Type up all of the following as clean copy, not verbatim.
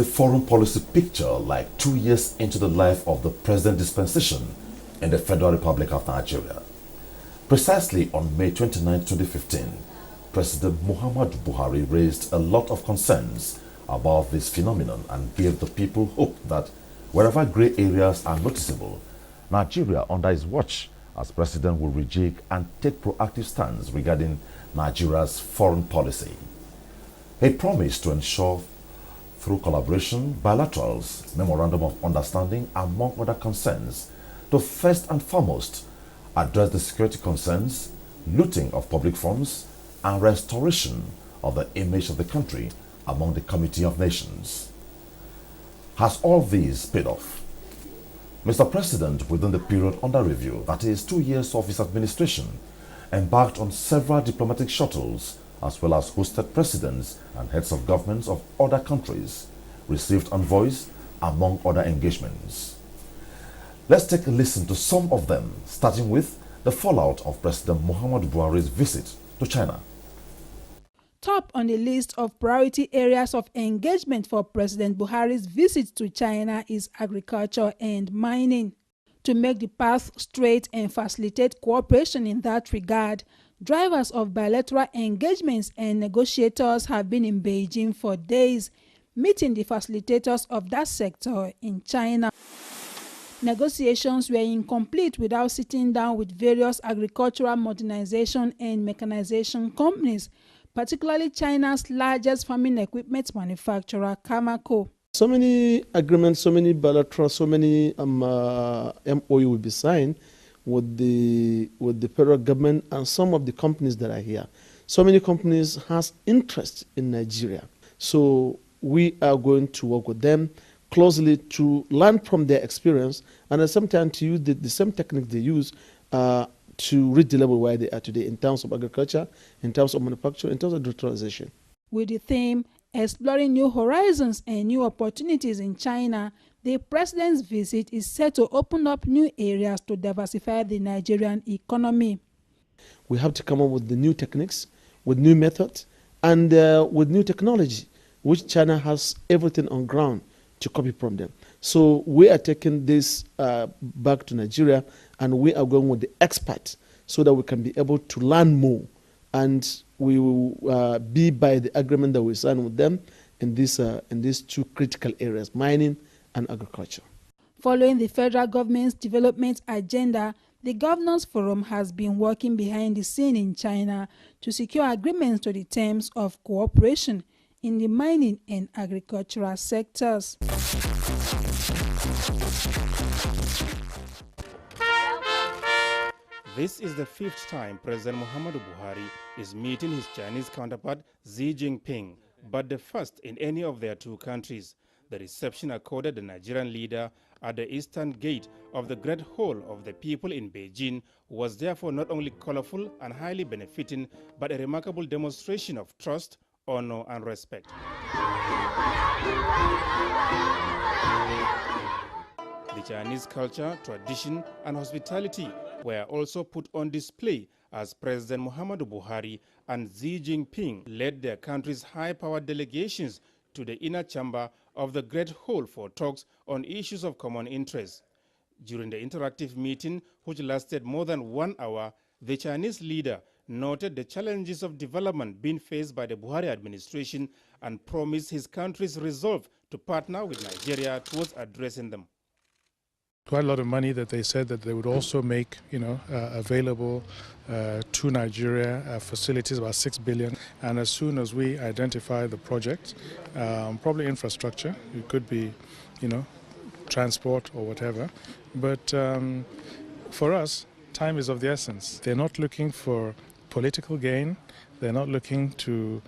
a foreign policy picture like 2 years into the life of the present dispensation in the Federal Republic of Nigeria. Precisely on May 29, 2015, President Muhammadu Buhari raised a lot of concerns about this phenomenon and gave the people hope that wherever grey areas are noticeable, Nigeria under his watch as president will rejig and take proactive stance regarding Nigeria's foreign policy. He promised to ensure through collaboration, bilaterals, memorandum of understanding, among other concerns, to first and foremost address the security concerns, looting of public funds, and restoration of the image of the country among the Committee of Nations. Has all these paid off? Mr. President, within the period under review, that is 2 years of his administration, embarked on several diplomatic shuttles as well as hosted presidents and heads of governments of other countries, received envoys, among other engagements. Let's take a listen to some of them, starting with the fallout of President Muhammadu Buhari's visit to China. Top on the list of priority areas of engagement for President Buhari's visit to China is agriculture and mining. To make the path straight and facilitate cooperation in that regard, drivers of bilateral engagements and negotiators have been in Beijing for days, meeting the facilitators of that sector in China. Negotiations were incomplete without sitting down with various agricultural modernization and mechanization companies, particularly China's largest farming equipment manufacturer, Cameco. So many agreements, so many bilateral, so many MOU will be signed with the federal government and some of the companies that are here. So many companies has interest in Nigeria. So we are going to work with them closely to learn from their experience and at the same time to use the same techniques they use to reach the level where they are today in terms of agriculture, in terms of manufacturing, in terms of industrialization. With the theme, Exploring New Horizons and New Opportunities in China, the president's visit is set to open up new areas to diversify the Nigerian economy. We have to come up with the new techniques, with new methods, and with new technology, which China has everything on ground to copy from them. So we are taking this back to Nigeria, and we are going with the experts so that we can be able to learn more, and we will be by the agreement that we sign with them in these two critical areas, mining and agriculture. Following the federal government's development agenda, the Governors Forum has been working behind the scene in China to secure agreements to the terms of cooperation in the mining and agricultural sectors. This is the 5th time President Muhammadu Buhari is meeting his Chinese counterpart Xi Jinping, but the first in any of their two countries. The reception accorded the Nigerian leader at the eastern gate of the Great Hall of the People in Beijing was therefore not only colorful and highly benefiting, but a remarkable demonstration of trust, honor, and respect. The Chinese culture, tradition, and hospitality were also put on display as President Muhammadu Buhari and Xi Jinping led their country's high-powered delegations to the inner chamber of the Great Hall for talks on issues of common interest. During the interactive meeting, which lasted more than 1 hour, the Chinese leader noted the challenges of development being faced by the Buhari administration and promised his country's resolve to partner with Nigeria towards addressing them. Quite a lot of money that they said that they would also make, available to Nigeria, facilities, about 6 billion. And as soon as we identify the project, probably infrastructure, it could be, transport or whatever. But for us, time is of the essence. They're not looking for political gain. They're not looking to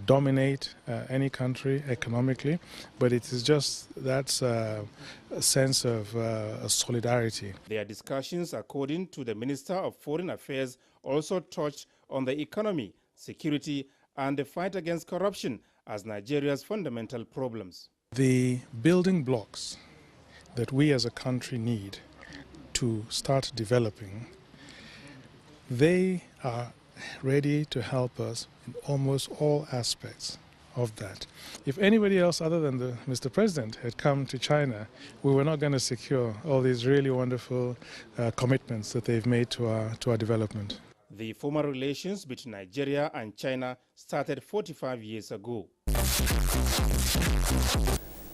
dominate any country economically, but it is just that's a sense of solidarity. Their discussions, according to the Minister of Foreign Affairs, also touched on the economy, security, and the fight against corruption as Nigeria's fundamental problems. The building blocks that we as a country need to start developing, they are ready to help us in almost all aspects of that. If anybody else other than Mr. President had come to China, we were not going to secure all these really wonderful commitments that they've made to our development. The former relations between Nigeria and China started 45 years ago.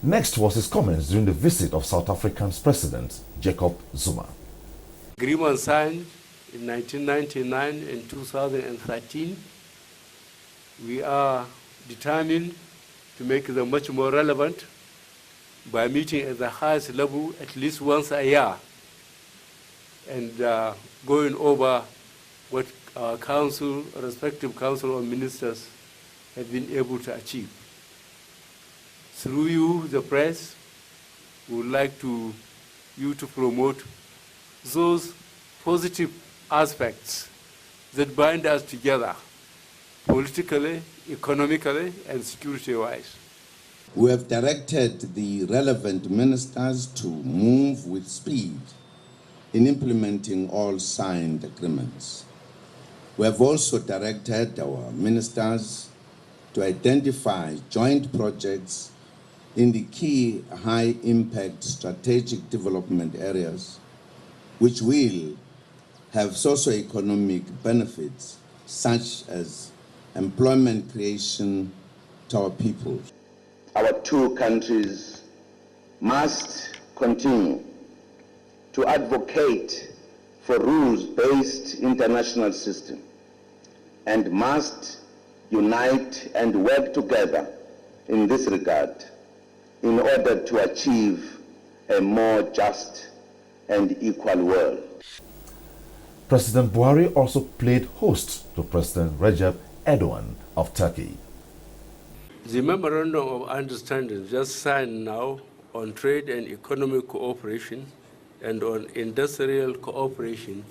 Next was his comments during the visit of South Africa's President Jacob Zuma. Agreement signed in 1999 and 2013. We are determined to make them much more relevant by meeting at the highest level at least once a year and going over what our council, respective council of ministers have been able to achieve. Through you, the press, we would like you to promote those positive aspects that bind us together, politically, economically, and security-wise. We have directed the relevant ministers to move with speed in implementing all signed agreements. We have also directed our ministers to identify joint projects in the key high-impact strategic development areas, which will have socio-economic benefits such as employment creation to our people. Our two countries must continue to advocate for rules-based international system and must unite and work together in this regard in order to achieve a more just and equal world. President Buhari also played host to President Recep Erdogan of Turkey. The Memorandum of Understanding just signed now on trade and economic cooperation and on industrial cooperation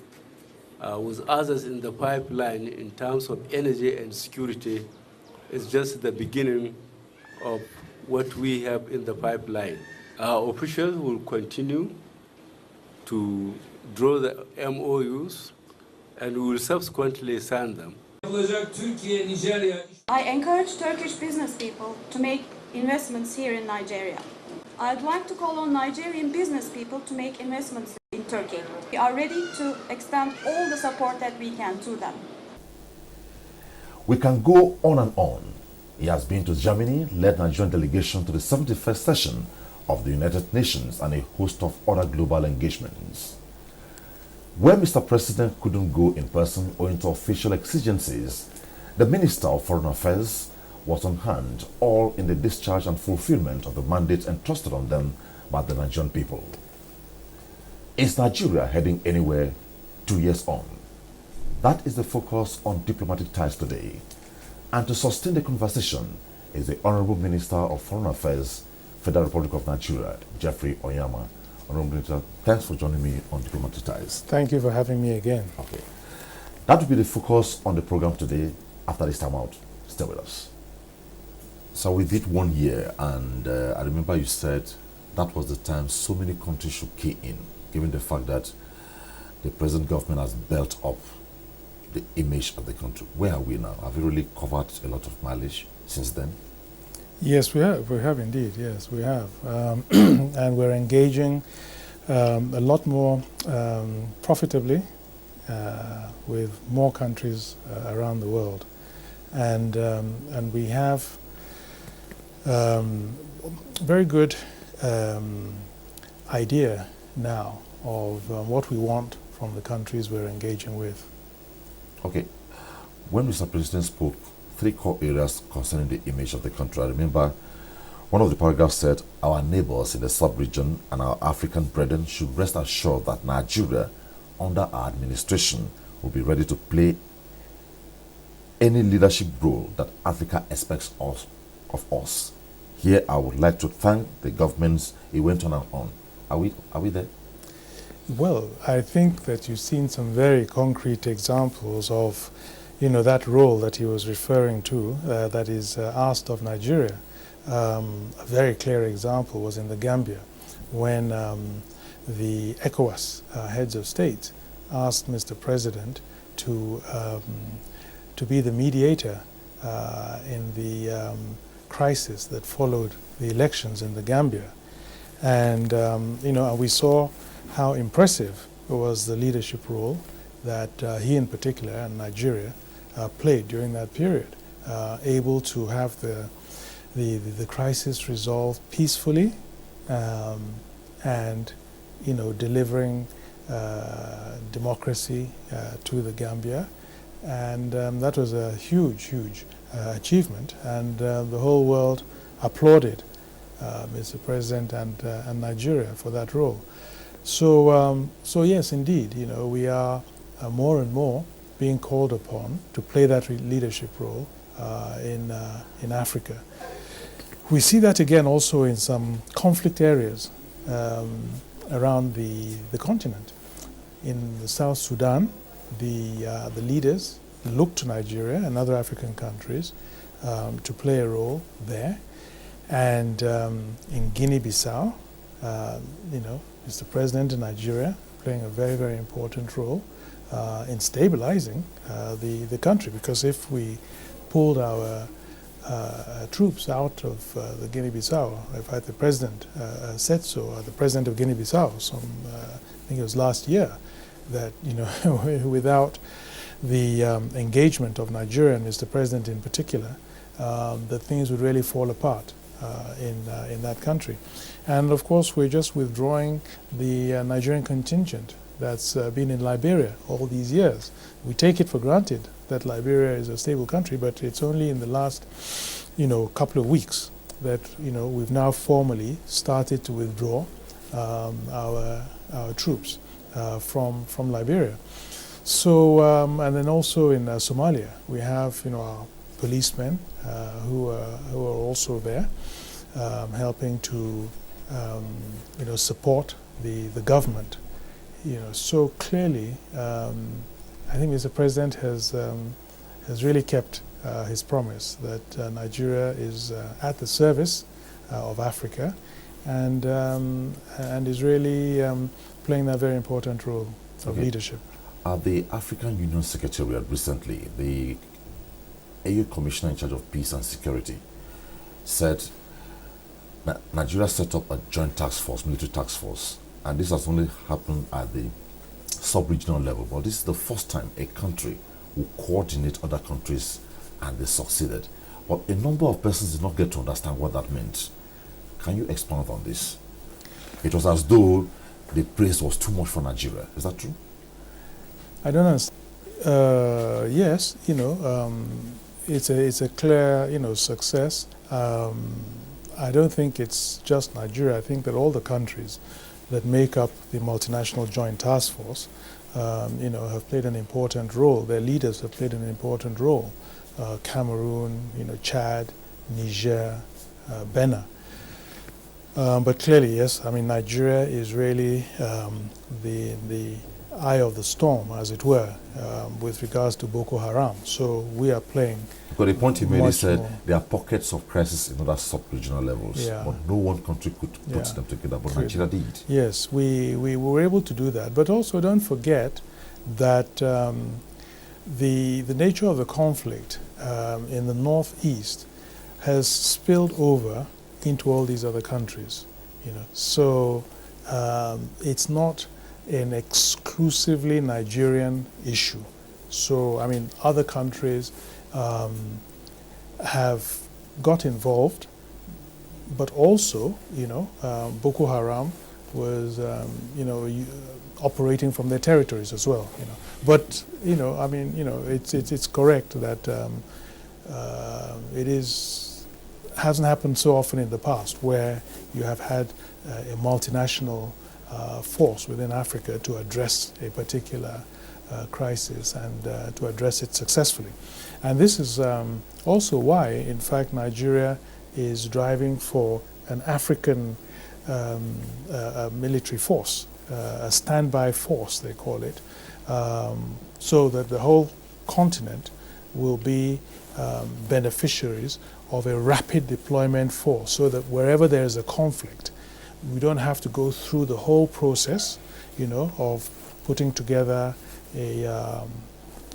with others in the pipeline in terms of energy and security is just the beginning of what we have in the pipeline. Our officials will continue to draw the MOUs and we will subsequently sign them. I encourage Turkish business people to make investments here in Nigeria. I'd like to call on Nigerian business people to make investments in Turkey. We are ready to extend all the support that we can to them. We can go on and on. He has been to Germany, led Nigerian delegation to the 71st session of the United Nations and a host of other global engagements. Where Mr. President couldn't go in person owing to official exigencies, the Minister of Foreign Affairs was on hand, all in the discharge and fulfillment of the mandate entrusted on them by the Nigerian people. Is Nigeria heading anywhere 2 years on? That is the focus on diplomatic ties today. And to sustain the conversation is the Honorable Minister of Foreign Affairs, Federal Republic of Nigeria, Geoffrey Onyeama. Honorable Minister, thanks for joining me on Diplomatic Ties. Thank you for having me again. Okay. That will be the focus on the program today. After this time out, stay with us. So we did 1 year, and I remember you said that was the time so many countries should key in, given the fact that the present government has built up the image of the country. Where are we now? Have we really covered a lot of mileage since then? Yes, we have. We have indeed. Yes, we have. And we're engaging a lot more profitably with more countries around the world. And we have very good idea now of what we want from the countries we're engaging with. Okay. When Mr. President spoke, 3 core areas concerning the image of the country. I remember one of the paragraphs said, our neighbors in the sub-region and our African brethren should rest assured that Nigeria, under our administration, will be ready to play any leadership role that Africa expects of us. Here, I would like to thank the governments. It went on and on. Are we there? Well, I think that you've seen some very concrete examples of, that role that he was referring to, that is asked of Nigeria. A very clear example was in the Gambia, when the ECOWAS heads of state asked Mr. President to be the mediator in the crisis that followed the elections in the Gambia. And we saw how impressive was the leadership role that he in particular and Nigeria played during that period, able to have the crisis resolved peacefully, and delivering democracy to the Gambia. And that was a huge achievement, and the whole world applauded Mr. President and Nigeria for that role. So yes, indeed, we are more and more being called upon to play that leadership role in Africa. We see that again also in some conflict areas around the continent. In the South Sudan, the leaders look to Nigeria and other African countries to play a role there. And in Guinea-Bissau, Mr. President in Nigeria playing a very, very important role in stabilizing the country, because if we pulled our troops out of the Guinea-Bissau, in fact the President said so, the President of Guinea-Bissau, I think it was last year, that without the engagement of Nigeria and Mr. President in particular, that things would really fall apart in that country. And of course we're just withdrawing the Nigerian contingent that's been in Liberia all these years. We take it for granted that Liberia is a stable country, but it's only in the last couple of weeks that we've now formally started to withdraw our troops from Liberia. So and then also in Somalia we have our policemen who are also there helping to support the government. So clearly I think Mr. President has really kept his promise that Nigeria is at the service of Africa, and is really playing that very important role of leadership. At the African Union Secretariat recently, the AU Commissioner in charge of Peace and Security said that Nigeria set up a joint task force, military task force, and this has only happened at the sub-regional level, but this is the first time a country will coordinate other countries, and they succeeded. But a number of persons did not get to understand what that meant. Can you expand on this? It was as though the praise was too much for Nigeria. Is that true? I don't understand. Yes, it's a clear success. I don't think it's just Nigeria. I think that all the countries that make up the multinational joint task force have played an important role. Their leaders have played an important role. Cameroon, Chad, Niger, Benin. But clearly, yes, Nigeria is really the eye of the storm, as it were, with regards to Boko Haram. So we are playing. But the point he made, he said there are pockets of crisis in other sub-regional levels, but no one country could put them together, but Nigeria did. Yes, we were able to do that. But also don't forget that the nature of the conflict in the northeast has spilled over into all these other countries. So it's not an exclusively Nigerian issue. So other countries have got involved, but also Boko Haram was operating from their territories as well. But it's correct that it hasn't happened so often in the past, where you have had a multinational force within Africa to address a particular crisis and to address it successfully. And this is also why, in fact, Nigeria is driving for an African military force, a standby force, they call it, so that the whole continent will be beneficiaries of a rapid deployment force, so that wherever there is a conflict, we don't have to go through the whole process, of putting together a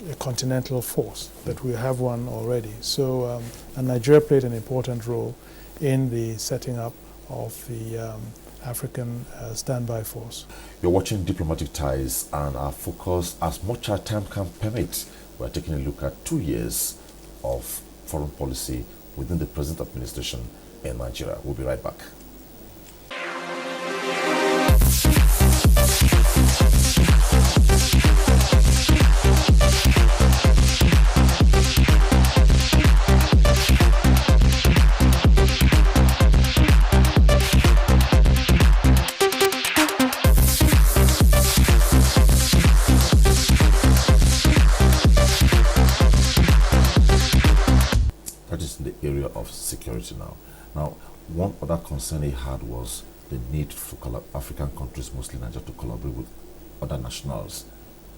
a continental force, that we have one already. So, and Nigeria played an important role in the setting up of the African standby force. You're watching Diplomatic Ties, and our focus, as much as time can permit, we're taking a look at 2 years of foreign policy within the present administration in Nigeria. We'll be right back. Of security now. Now, one other concern he had was the need for African countries, mostly Nigeria, to collaborate with other nationals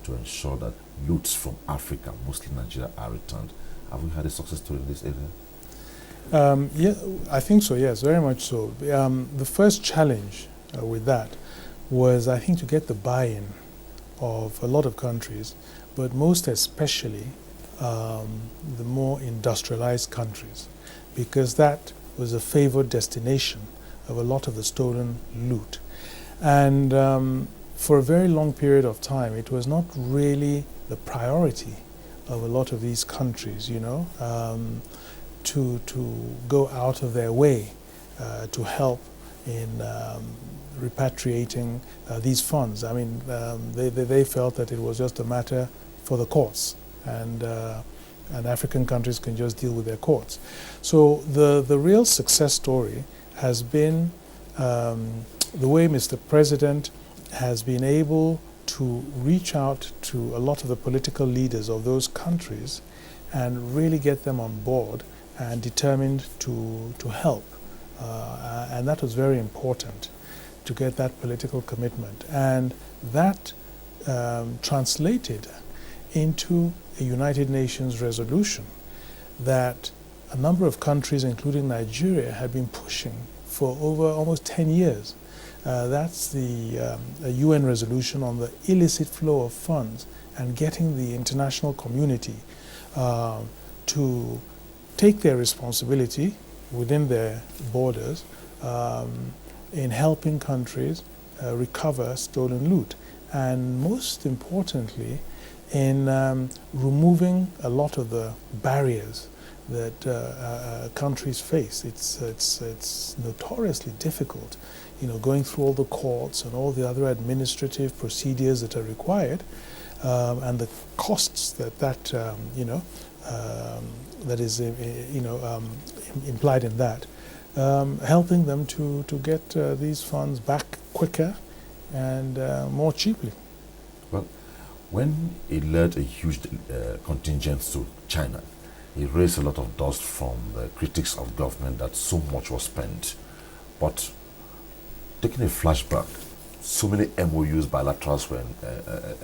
to ensure that loots from Africa, mostly Nigeria, are returned. Have we had a success story in this area? Yeah, I think so, yes, very much so. The first challenge with that was, I think, to get the buy-in of a lot of countries, but most especially the more industrialized countries, because that was a favored destination of a lot of the stolen loot. And for a very long period of time, it was not really the priority of a lot of these countries, you know, to go out of their way to help in repatriating these funds. I mean, they felt that it was just a matter for the courts, and African countries can just deal with their courts. So the real success story has been the way Mr. President has been able to reach out to a lot of the political leaders of those countries and really get them on board and determined to help. And that was very important, to get that political commitment. And that translated into a United Nations resolution that a number of countries, including Nigeria, had been pushing for over almost 10 years. That's the UN resolution on the illicit flow of funds, and getting the international community to take their responsibility within their borders in helping countries recover stolen loot, and most importantly, in removing a lot of the barriers that countries face. It's notoriously difficult, you know, going through all the courts and all the other administrative procedures that are required, and the costs that you know, that is implied in that. Helping them to get these funds back quicker and more cheaply. Well, when he led a huge contingent to China, he raised a lot of dust from the critics of government that so much was spent. But taking a flashback, so many MOUs, bilaterals were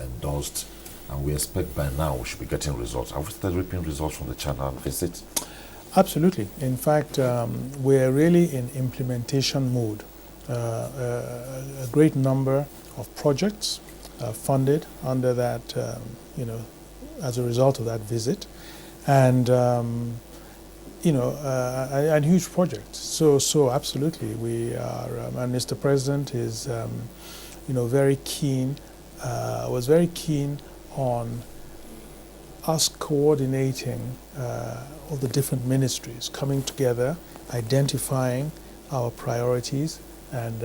endorsed, and we expect by now we should be getting results. Have we started reaping results from the China visit? Absolutely. In fact, we're really in implementation mode. A great number of projects funded under that, you know, as a result of that visit, and you know, and huge projects. So absolutely, we are, and Mr. President is, you know, very keen, was very keen on us coordinating all the different ministries, coming together, identifying our priorities, and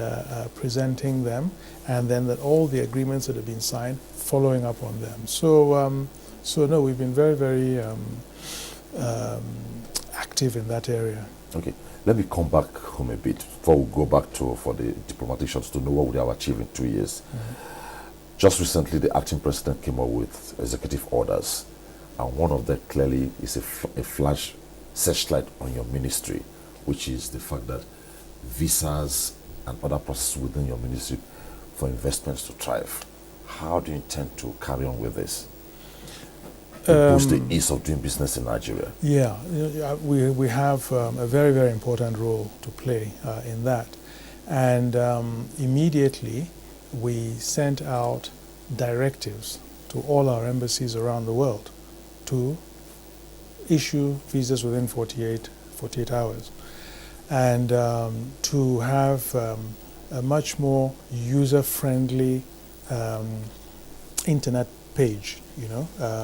presenting them, and then that all the agreements that have been signed, following up on them. So, so no, we've been very, very active in that area. Okay, let me come back home a bit before we go back for the diplomatic shots to know what we have achieved in 2 years. Mm-hmm. Just recently, the acting president came up with executive orders, and one of them clearly is a flash searchlight on your ministry, which is the fact that visas and other processes within your ministry for investments to thrive. How do you intend to carry on with this? To boost the ease of doing business in Nigeria? Yeah, we have a very, very important role to play in that. And immediately we sent out directives to all our embassies around the world to issue visas within 48 hours, and to have a much more user-friendly internet page,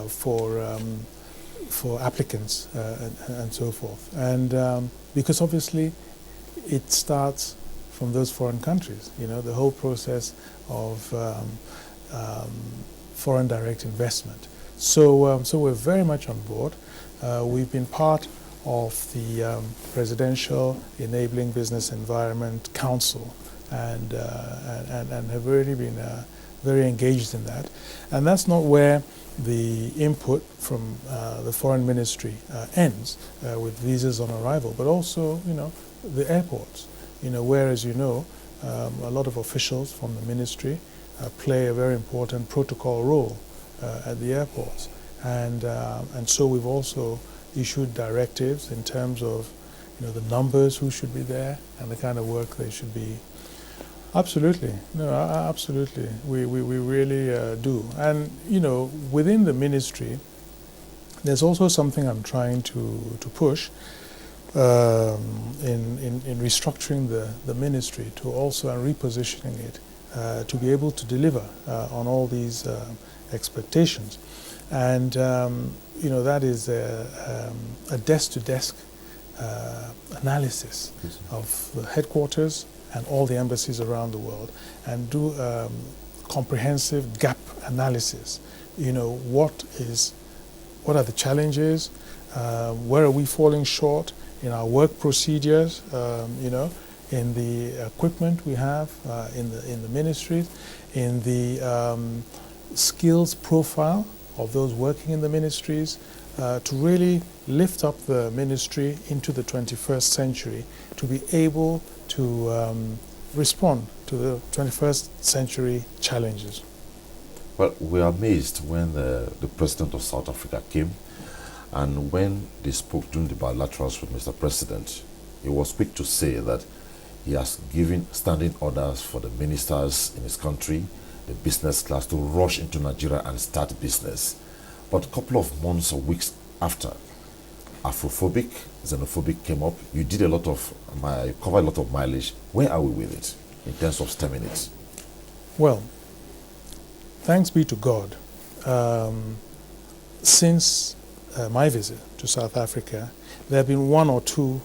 for applicants and so forth. And because obviously it starts from those foreign countries, the whole process of foreign direct investment. So we're very much on board. We've been part of the Presidential Enabling Business Environment Council, and have really been very engaged in that. And that's not where the input from the foreign ministry ends with visas on arrival, but also, the airports, where, as you know, a lot of officials from the ministry play a very important protocol role at the airports. And so we've also issued directives in terms of, the numbers who should be there and the kind of work they should be. Absolutely. No, absolutely. We really do. And, within the ministry, there's also something I'm trying to push in restructuring the ministry to also, and repositioning it to be able to deliver on all these expectations. And, that is a desk-to-desk analysis of the headquarters and all the embassies around the world, and do comprehensive gap analysis. What are the challenges? Where are we falling short in our work procedures? In the equipment we have in the ministries, in the skills profile of those working in the ministries, to really lift up the ministry into the 21st century, to be able to respond to the 21st century challenges. Well, we are amazed when the President of South Africa came, and when they spoke during the bilaterals with Mr. President, he was quick to say that he has given standing orders for the ministers in his country, the business class, to rush into Nigeria and start business. But a couple of months or weeks after, Afrophobic, xenophobic came up. You did you covered a lot of mileage. Where are we with it in terms of stemming it? Well, thanks be to God. Since my visit to South Africa, there have been one or two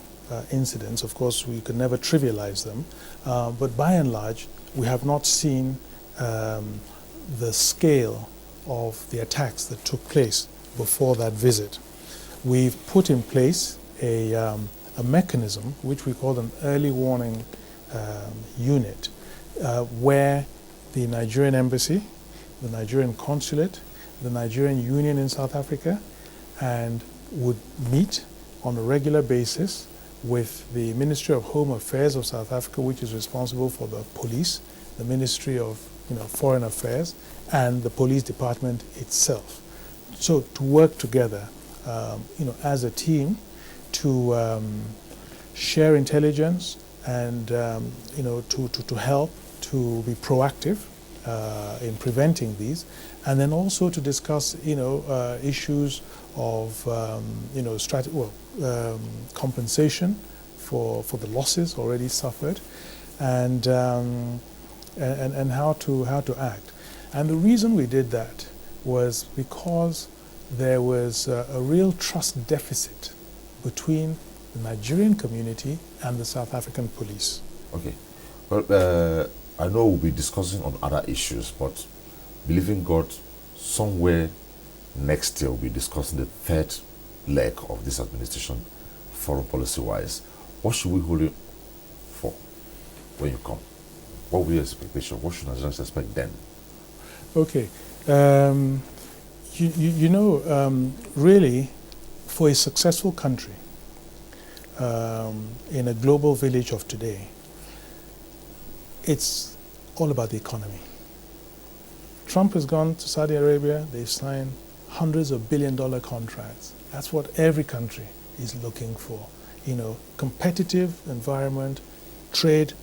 incidents. Of course, we could never trivialize them, but by and large, we have not seen the scale of the attacks that took place before that visit. We've put in place a mechanism which we call an early warning unit, where the Nigerian embassy, the Nigerian consulate, the Nigerian Union in South Africa, and would meet on a regular basis with the Ministry of Home Affairs of South Africa, which is responsible for the police, the Ministry of Foreign Affairs, and the police department itself. So to work together, as a team, to share intelligence and to help to be proactive in preventing these, and then also to discuss issues of compensation for the losses already suffered, and how to act. And the reason we did that was because there was a real trust deficit between the Nigerian community and the South African police. Okay. Well, I know we'll be discussing on other issues, but believing God, somewhere next year we'll be discussing the third leg of this administration, foreign policy-wise. What should we hold you for when you come? What will be your expectation? What should Nigerians expect then? Okay. Really, for a successful country in a global village of today, it's all about the economy. Trump has gone to Saudi Arabia. They've signed hundreds of billion-dollar contracts. That's what every country is looking for. Competitive environment, trade,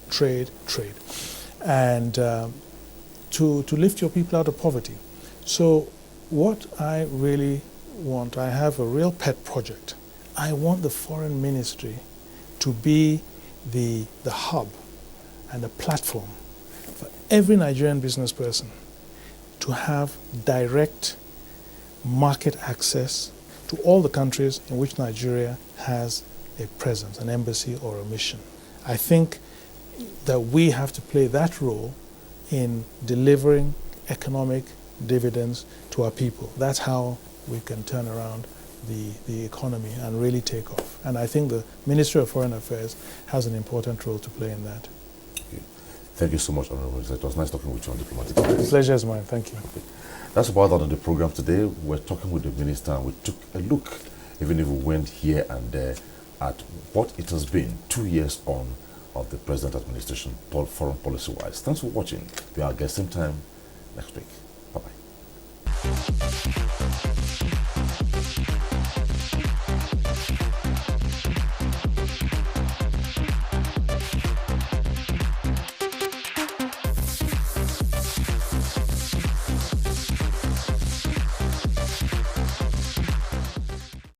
and to lift your people out of poverty. So what I really I have a real pet project. I want the foreign ministry to be the hub and the platform for every Nigerian business person to have direct market access to all the countries in which Nigeria has a presence, an embassy or a mission. I think that we have to play that role in delivering economic dividends to our people. That's how we can turn around the economy and really take off. And I think the Ministry of Foreign Affairs has an important role to play in that. Okay. Thank you so much, Honorable. It was nice talking with you on Diplomatic Affairs. The pleasure is mine. Thank you. Okay. That's about that on the program today. We're talking with the Minister and we took a look, even if we went here and there, at what it has been 2 years on of the President administration, foreign policy-wise. Thanks for watching. We are guest same time next week.